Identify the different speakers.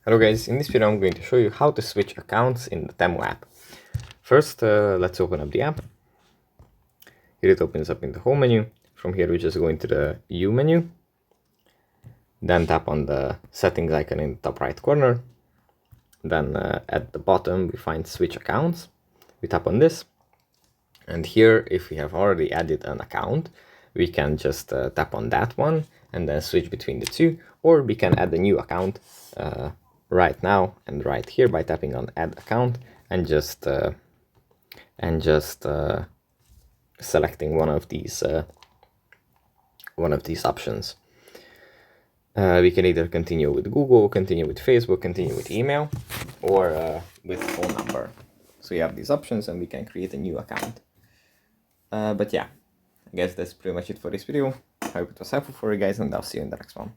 Speaker 1: Hello guys, in this video I'm going to show you how to switch accounts in the Temu app. First, let's open up the app. Here it opens up in the home menu. From here we just go into the U menu. Then tap on the settings icon in the top right corner. Then at the bottom we find switch accounts. We tap on this. And here, if we have already added an account, we can just tap on that one and then switch between the two, or we can add a new account right now and right here by tapping on add account and just selecting one of these options. We can either continue with Google, continue with Facebook, continue with email, or with phone number. So you have these options and we can create a new account. But yeah, I guess that's pretty much it for this video. I hope it was helpful for you guys, and I'll see you in the next one.